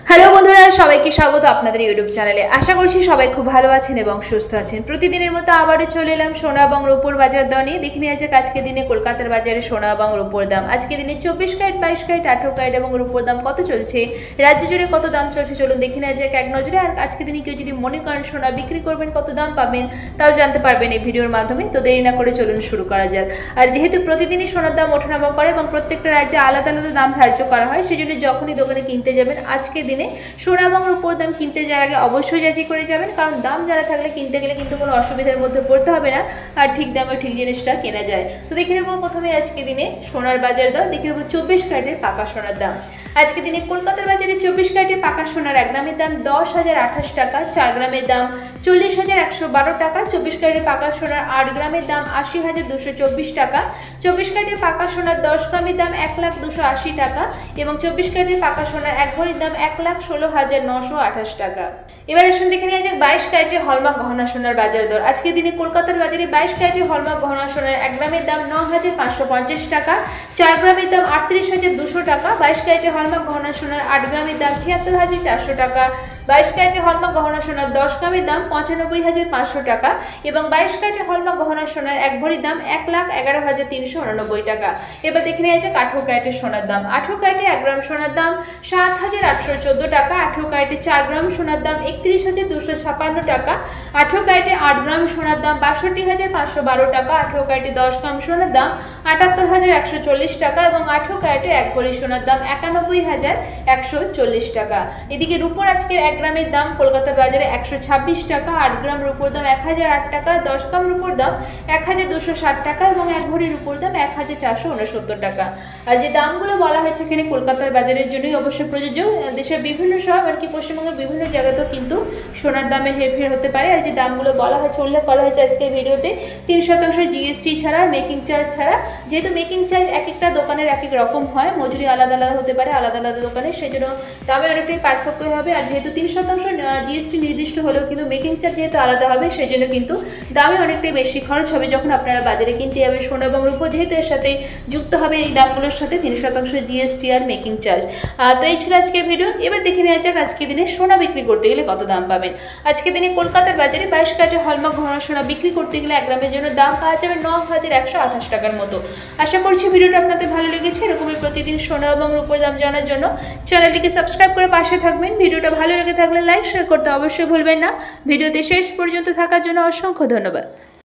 Hello বন্ধুরা, সবাইকে স্বাগত আপনাদের ইউটিউব চ্যানেলে। আশা করছি সবাই খুব ভালো আছেন এবং সুস্থ আছেন। প্রতিদিনের মতো আবারও চলে এলাম সোনা এবং রূপোর বাজার দর নিয়ে। দেখে নিয়ে যাক আজকে দিনে কলকাতার বাজারে সোনা এবং রূপোর দাম। আজকে দিনে 24 ক্যারেট, 22 ক্যারেট, 18 ক্যারেট এবং রূপোর দাম কত চলছে, রাজ্য জুড়ে কত দাম চলছে, চলুন দেখে নেওয়া যাক এক নজরে। আর আজকে দিনে কেউ যদি মনে করেন সোনা বিক্রি করবেন, কত দাম পাবেন, তাও জানতে পারবেন এই ভিডিওর মাধ্যমে। তো দেরি না করে চলুন শুরু করা যাক। আর যেহেতু প্রতিদিনই সোনার দাম ওঠানামা করে এবং প্রত্যেকটা রাজ্যে আলাদা আলাদা দাম ধার্য করা হয়, সেই জন্য যখনই দোকানে কিনতে যাবেন আজকে দিনে সোনা এবং রূপোর দাম কিনতে যাওয়ার আগে অবশ্যই যাচাই করে যাবেন, কারণ দাম জানা থাকলে কিনতে গেলে কিন্তু কোনো অসুবিধার মধ্যে পড়তে হবে না, আর ঠিক দামে ঠিক জিনিসটা কেনা যায়। তো দেখে নেব প্রথমে আজকে দিনে সোনার বাজার দাম। দেখে নেব 24 ক্যারেটের পাকা সোনার দাম। আজকে দিনে কলকাতার বাজারে 24 ক্যারেটের পাকা সোনার 1 গ্রামের দাম 10,028 টাকা, 4 গ্রামের দাম 40,112 টাকা, 24 ক্যারেটের পাকা সোনার 8 গ্রামের দাম 80,224 টাকা, 24 ক্যারেটের পাকা সোনার 10 গ্রামের দাম 1,280 টাকা এবং 24 ক্যারেটের পাকা সোনার 1 ভরির দাম 1,16,928 টাকা। এবার আসুন দেখে নেওয়া যাক 22 ক্যারেটের হলমার্ক গহনা সোনার বাজার দর। আজকে দিনে কলকাতার বাজারে 22 ক্যারেটের হলমার্ক গহনা সোনার 1 গ্রামের দাম 9,550 টাকা, 4 গ্রামের দাম 38,200 টাকা, 22 ক্যারেটের হলমার্ক গহনা সোনার 8 গ্রামের দাম 76,400 টাকা, 22 ক্যারেটের হলমার্ক গহনা সোনার 10 গ্রামের দাম 95,500 টাকা এবং 22 ক্যারেটের হলমার্ক গহনা সোনার 1 ভরির দাম 1,11,389 টাকা। এবার দেখে নেওয়া যাক 18 ক্যারেটের সোনার দাম। 18 ক্যারেটের 1 গ্রাম সোনার দাম 7,814 টাকা, 18 ক্যারেটের 4 গ্রাম সোনার দাম 31,256 টাকা, 18 ক্যারেটের 8 গ্রাম সোনার দাম 62,512 টাকা, 18 ক্যারেটের 10 গ্রাম সোনার দাম 78,140 টাকা এবং 18 ক্যারেটের 1 ভরি সোনার দাম 91,140 টাকা। এদিকে রূপোর আজকের 1 গ্রামের দাম কলকাতার বাজারে 126 টাকা, 8 গ্রাম রূপোর দাম 1,008 টাকা, 10 গ্রাম রূপোর দাম 1,260 টাকা এবং 1 ভরি রূপোর দাম 1,469 টাকা। আর যে দামগুলো বলা হয়েছে এখানে কলকাতার বাজারের জন্যই অবশ্যই প্রযোজ্য। দেশের বিভিন্ন সব আর কি পশ্চিমবঙ্গের বিভিন্ন জায়গাতেও কিন্তু সোনার দামে হেরফের হতে পারে। আর যে দামগুলো বলা হয়েছে, উল্লেখ করা হয়েছে আজকের ভিডিওতে 3% জিএসটি ছাড়া, মেকিং চার্জ ছাড়া। যেহেতু মেকিং চার্জ এক একটা দোকানের এক এক রকম হয়, মজুরি আলাদা আলাদা হতে পারে আলাদা আলাদা দোকানে, সেই জন্য দামে অনেকটাই পার্থক্য হবে। আর যেহেতু 3% জিএসটি নির্দিষ্ট হলেও কিন্তু মেকিং চার্জ যেহেতু আলাদা হবে, সেই জন্য কিন্তু দামে অনেকটাই বেশি খরচ হবে যখন আপনারা বাজারে কিনতে যাবেন সোনা এবং রূপো, যেহেতু এর সাথে যুক্ত হবে এই দামগুলোর সাথে 3% জিএসটি আর মেকিং চার্জ। তো এই ছিল আজকের ভিডিও। এবার দেখে নেওয়া যাক আজকের দিনে সোনা বিক্রি করতে গেলে কত দাম পাবেন। আজকের দিনে কলকাতার বাজারে 22 ক্যারেটের হলমার্ক গহনা সোনা বিক্রি করতে গেলে 1 গ্রামের জন্য দাম পাওয়া যাবে 9,128 টাকার মতো। আশা করছি ভিডিওটা আপনাদের ভালো লেগেছে। এরকমই প্রতিদিন সোনা এবং রূপোর দাম জানার জন্য চ্যানেলটিকে সাবস্ক্রাইব করে পাশে থাকবেন। ভিডিওটা ভালো লেগে থাকলে লাইক শেয়ার করতে অবশ্যই ভুলবেন না। ভিডিওতে শেষ পর্যন্ত থাকার জন্য অসংখ্য ধন্যবাদ।